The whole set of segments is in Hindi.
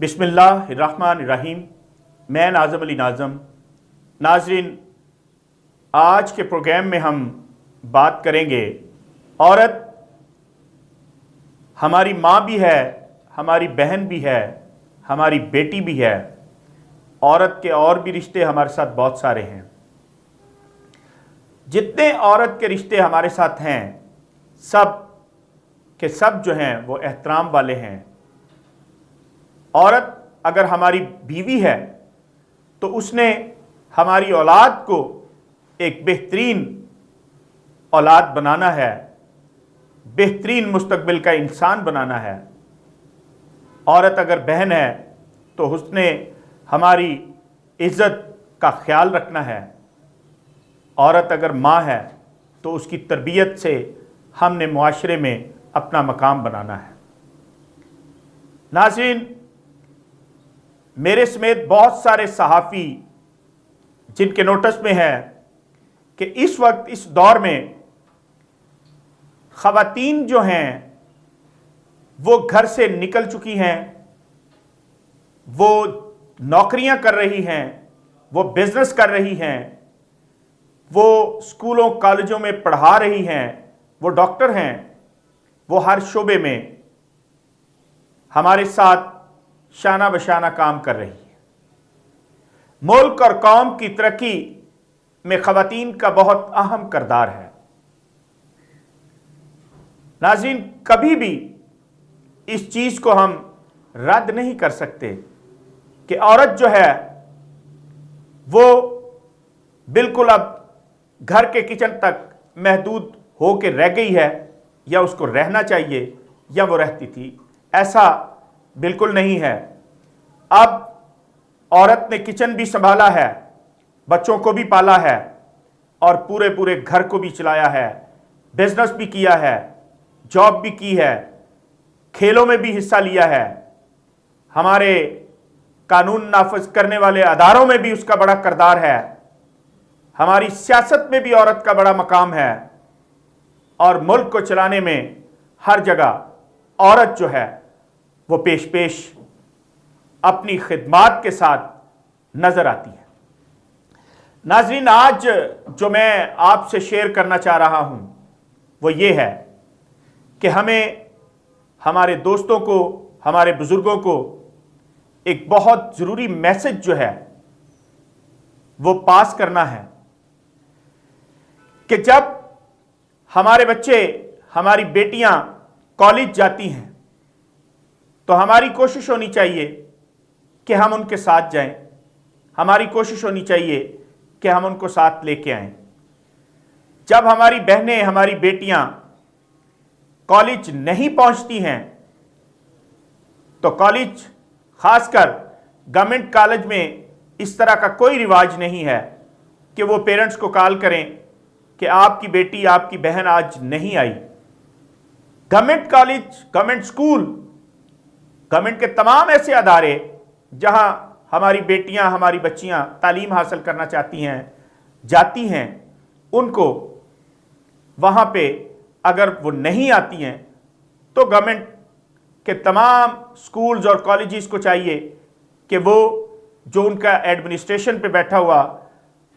बिस्मिल्लाहिर्रहमानिर्रहीम। मैं नाज़म अली नाज़म। नाज़रीन, आज के प्रोग्राम में हम बात करेंगे, औरत हमारी माँ भी है, हमारी बहन भी है, हमारी बेटी भी है। औरत के और भी रिश्ते हमारे साथ बहुत सारे हैं। जितने औरत के रिश्ते हमारे साथ हैं, सब के सब जो हैं वो एहतराम वाले हैं। औरत अगर हमारी बीवी है तो उसने हमारी औलाद को एक बेहतरीन औलाद बनाना है, बेहतरीन मुस्तकबिल का इंसान बनाना है। औरत अगर बहन है तो उसने हमारी इज़्ज़त का ख्याल रखना है। औरत अगर माँ है तो उसकी तरबियत से हमने मुआशरे में अपना मकाम बनाना है। नाज़रीन, मेरे समेत बहुत सारे सहाफ़ी जिनके नोटिस में है कि इस वक्त इस दौर में ख़वातीन जो हैं वो घर से निकल चुकी हैं, वो नौकरियां कर रही हैं, वो बिज़नेस कर रही हैं, वो स्कूलों कॉलेजों में पढ़ा रही हैं, वो डॉक्टर हैं, वो हर शोबे में हमारे साथ शाना बशाना काम कर रही है। मुल्क और कौम की तरक्की में ख़वातीन का बहुत अहम किरदार है। नाज़रीन, कभी भी इस चीज़ को हम रद्द नहीं कर सकते कि औरत जो है वो बिल्कुल अब घर के किचन तक महदूद हो के रह गई है, या उसको रहना चाहिए या वो रहती थी। ऐसा बिल्कुल नहीं है। अब औरत ने किचन भी संभाला है, बच्चों को भी पाला है और पूरे पूरे घर को भी चलाया है, बिजनेस भी किया है, जॉब भी की है, खेलों में भी हिस्सा लिया है, हमारे कानून नाफिज करने वाले अदारों में भी उसका बड़ा किरदार है, हमारी सियासत में भी औरत का बड़ा मकाम है, और मुल्क को चलाने में हर जगह औरत जो है वो पेश पेश अपनी खिदमात के साथ नजर आती है। नाज़रीन, आज जो मैं आपसे शेयर करना चाह रहा हूं वो ये है कि हमें हमारे दोस्तों को, हमारे बुजुर्गों को एक बहुत ज़रूरी मैसेज जो है वो पास करना है कि जब हमारे बच्चे, हमारी बेटियां कॉलेज जाती हैं तो हमारी कोशिश होनी चाहिए कि हम उनके साथ जाएं। हमारी कोशिश होनी चाहिए कि हम उनको साथ लेके आएं। जब हमारी बहनें, हमारी बेटियां कॉलेज नहीं पहुंचती हैं तो कॉलेज, खासकर गवर्नमेंट कॉलेज में इस तरह का कोई रिवाज नहीं है कि वो पेरेंट्स को कॉल करें कि आपकी बेटी, आपकी बहन आज नहीं आई। Government college, government school, government के तमाम ऐसे अदारे जहां हमारी बेटियां, हमारी बच्चियां तालीम हासिल करना चाहती हैं, जाती हैं, उनको वहां पे अगर वो नहीं आती हैं तो गवर्नमेंट के तमाम स्कूल्स और कॉलेजेस को चाहिए कि वो जो उनका एडमिनिस्ट्रेशन पे बैठा हुआ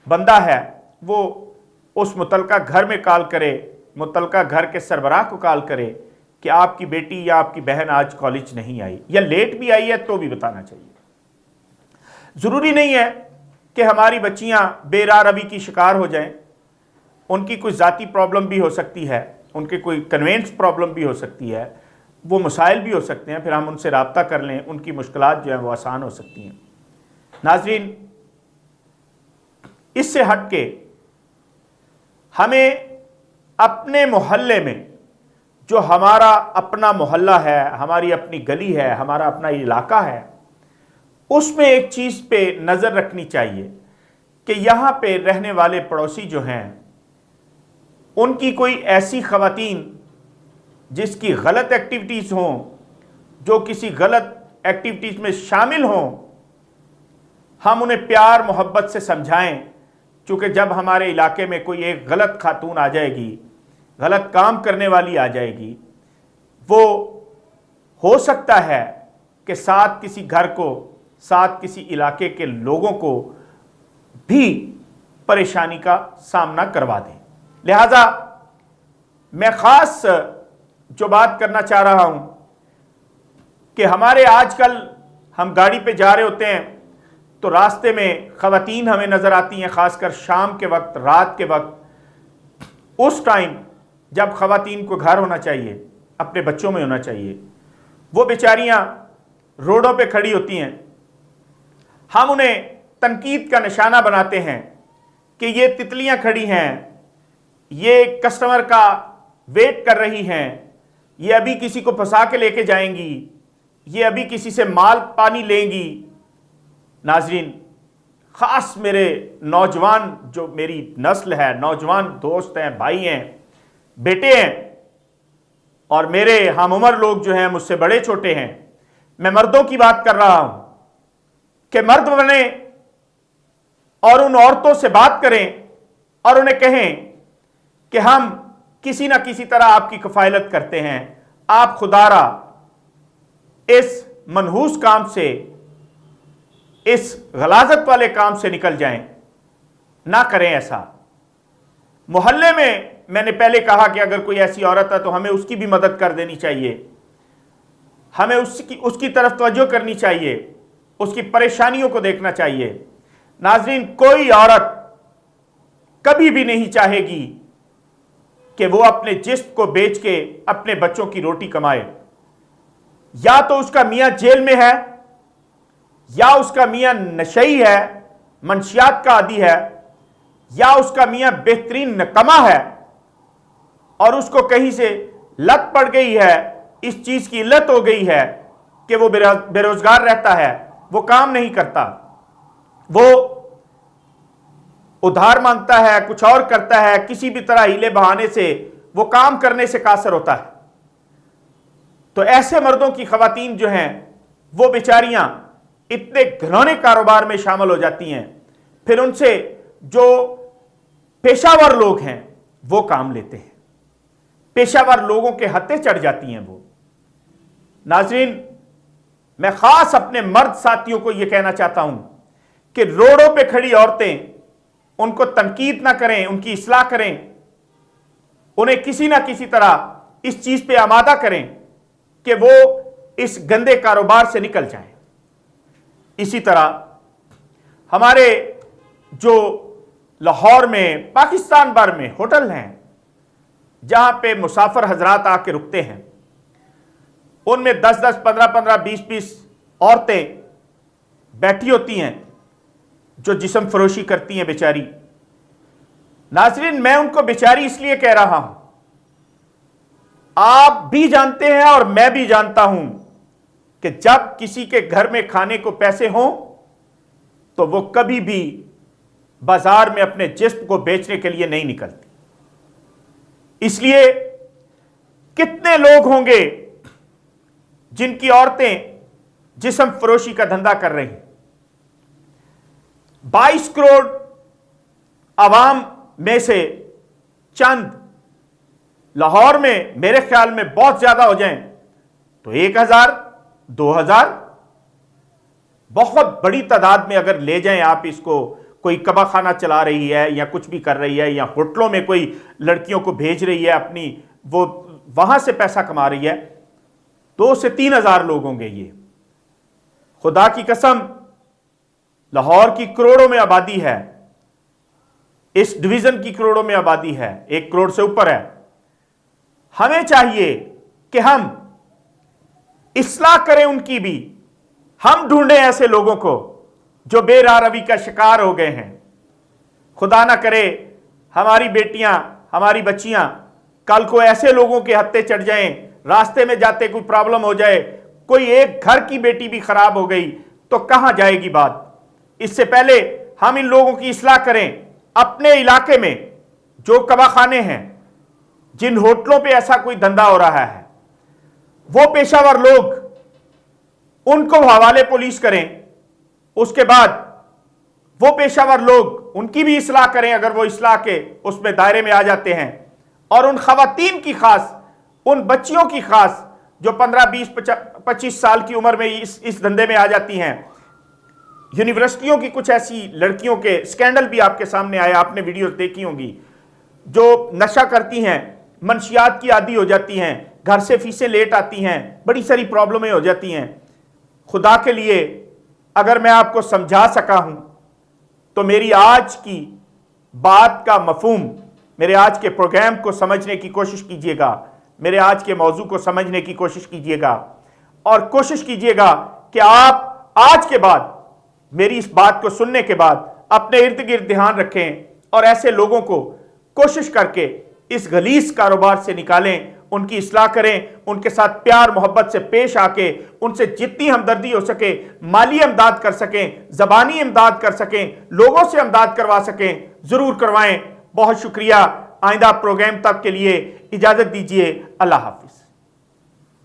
बंदा है वो उस मुतलका घर में कॉल करे, मुतलका घर के सरबराह को कॉल करे कि आपकी बेटी या आपकी बहन आज कॉलेज नहीं आई, या लेट भी आई है तो भी बताना चाहिए। ज़रूरी नहीं है कि हमारी बच्चियां बेरारवी की शिकार हो जाएं। उनकी कोई ज़ाती प्रॉब्लम भी हो सकती है, उनकी कोई कन्वेंस प्रॉब्लम भी हो सकती है, वो मसाइल भी हो सकते हैं, फिर हम उनसे रब्ता कर लें, उनकी मुश्किलात जो हैं वो आसान हो सकती हैं। नाज़रीन, इससे हट के हमें अपने मोहल्ले में, जो हमारा अपना मोहल्ला है, हमारी अपनी गली है, हमारा अपना इलाका है, उसमें एक चीज़ पे नज़र रखनी चाहिए कि यहाँ पे रहने वाले पड़ोसी जो हैं उनकी कोई ऐसी ख़वातीन जिसकी गलत एक्टिविटीज़ हों, जो किसी गलत एक्टिविटीज़ में शामिल हों, हम उन्हें प्यार मोहब्बत से समझाएं। चूँकि जब हमारे इलाके में कोई एक गलत खातून आ जाएगी, गलत काम करने वाली आ जाएगी, वो हो सकता है कि साथ किसी घर को, साथ किसी इलाके के लोगों को भी परेशानी का सामना करवा दें। लिहाजा मैं ख़ास जो बात करना चाह रहा हूं कि हमारे आजकल हम गाड़ी पे जा रहे होते हैं तो रास्ते में ख़वातीन हमें नज़र आती हैं, ख़ासकर शाम के वक्त, रात के वक्त, उस टाइम जब ख़वातीन को घर होना चाहिए, अपने बच्चों में होना चाहिए, वो बेचारियां रोडों पे खड़ी होती हैं। हम उन्हें तनकीद का निशाना बनाते हैं कि ये तितलियां खड़ी हैं, ये कस्टमर का वेट कर रही हैं, ये अभी किसी को फंसा के लेके जाएंगी, ये अभी किसी से माल पानी लेंगी। नाजरीन, ख़ास मेरे नौजवान, जो मेरी नस्ल है, नौजवान दोस्त हैं, भाई हैं, बेटे हैं और मेरे हम उम्र लोग जो हैं, मुझसे बड़े छोटे हैं, मैं मर्दों की बात कर रहा हूं कि मर्द बने और उन औरतों से बात करें और उन्हें कहें कि हम किसी ना किसी तरह आपकी कफालत करते हैं, आप खुदारा इस मनहूस काम से, इस गलाजत वाले काम से निकल जाएं, ना करें ऐसा। मोहल्ले में मैंने पहले कहा कि अगर कोई ऐसी औरत है तो हमें उसकी भी मदद कर देनी चाहिए, हमें उसकी तरफ तवज्जो करनी चाहिए, उसकी परेशानियों को देखना चाहिए। नाज़रीन, कोई औरत कभी भी नहीं चाहेगी कि वो अपने जिस्म को बेच के अपने बच्चों की रोटी कमाए। या तो उसका मियां जेल में है, या उसका मियां नशई है, मंशियात का आदी है, या उसका मियां बेहतरीन नकमा है और उसको कहीं से लत पड़ गई है, इस चीज की इल्लत हो गई है कि वो बेरोजगार रहता है, वो काम नहीं करता, वो उधार मांगता है, कुछ और करता है, किसी भी तरह हीले बहाने से वो काम करने से कासर होता है। तो ऐसे मर्दों की खवातीन जो हैं वो बेचारियां इतने घिनौने कारोबार में शामिल हो जाती हैं, फिर उनसे जो पेशावर लोग हैं वो काम लेते हैं, पेशावर लोगों के हत्थे चढ़ जाती हैं वो। नाजरीन, मैं खास अपने मर्द साथियों को यह कहना चाहता हूं कि रोडों पे खड़ी औरतें, उनको तनकीद ना करें, उनकी इस्लाह करें, उन्हें किसी ना किसी तरह इस चीज पे आमादा करें कि वो इस गंदे कारोबार से निकल जाएं। इसी तरह हमारे जो लाहौर में, पाकिस्तान भर में होटल हैं जहां पे मुसाफिर हजरात आके रुकते हैं, उनमें 10-10, 15-15, 20-20 औरतें बैठी होती हैं जो जिस्म फरोशी करती हैं बेचारी। नाज़रीन, मैं उनको बेचारी इसलिए कह रहा हूं, आप भी जानते हैं और मैं भी जानता हूं कि जब किसी के घर में खाने को पैसे हों तो वो कभी भी बाजार में अपने जिस्म को बेचने के लिए नहीं निकलती। इसलिए कितने लोग होंगे जिनकी औरतें जिस्म फरोशी का धंधा कर रही हैं। 22 करोड़ आवाम में से चंद लाहौर में मेरे ख्याल में बहुत ज्यादा हो जाएं तो 1000, 2000, बहुत बड़ी तादाद में अगर ले जाएं आप इसको, कोई कबा खाना चला रही है या कुछ भी कर रही है या होटलों में कोई लड़कियों को भेज रही है अपनी, वो वहां से पैसा कमा रही है, 2 से 3 हजार लोग होंगे ये। खुदा की कसम, लाहौर की करोड़ों में आबादी है, इस डिवीजन की करोड़ों में आबादी है, 1 करोड़ से ऊपर है। हमें चाहिए कि हम इस्लाह करें उनकी भी, हम ढूंढें ऐसे लोगों को जो बेरारवी का शिकार हो गए हैं। खुदा ना करे हमारी बेटियां, हमारी बच्चियां कल को ऐसे लोगों के हत्थे चढ़ जाएं, रास्ते में जाते कोई प्रॉब्लम हो जाए, कोई एक घर की बेटी भी खराब हो गई तो कहां जाएगी बात। इससे पहले हम इन लोगों की इस्लाह करें। अपने इलाके में जो कबाखाने हैं, जिन होटलों पे ऐसा कोई धंधा हो रहा है, वो पेशावर लोग, उनको हवाले पुलिस करें। उसके बाद वो पेशावर लोग, उनकी भी इस्लाह करें अगर वो इस्लाह के उसमें दायरे में आ जाते हैं, और उन खवातीन की खास, उन बच्चियों की खास जो 15, 20, 25 साल की उम्र में इस धंधे में आ जाती हैं। यूनिवर्सिटियों की कुछ ऐसी लड़कियों के स्कैंडल भी आपके सामने आए, आपने वीडियोस देखी होंगी, जो नशा करती हैं, मनशियात की आदी हो जाती हैं, घर से फीसें लेट आती हैं, बड़ी सारी प्रॉब्लमें हो जाती हैं। खुदा के लिए अगर मैं आपको समझा सका हूं तो मेरी आज की बात का मफहूम, मेरे आज के प्रोग्राम को समझने की कोशिश कीजिएगा, मेरे आज के मौजू को समझने की कोशिश कीजिएगा और कोशिश कीजिएगा कि आप आज के बाद, मेरी इस बात को सुनने के बाद, अपने इर्द गिर्द ध्यान रखें और ऐसे लोगों को कोशिश करके इस गलीज कारोबार से निकालें, उनकी इस्लाह करें, उनके साथ प्यार मोहब्बत से पेश आके उनसे जितनी हमदर्दी हो सके माली इमदाद कर सकें, ज़बानी इमदाद कर सकें, लोगों से इमदाद करवा सकें, ज़रूर करवाएं। बहुत शुक्रिया। आइंदा प्रोग्राम तक के लिए इजाज़त दीजिए। अल्लाह हाफिज़।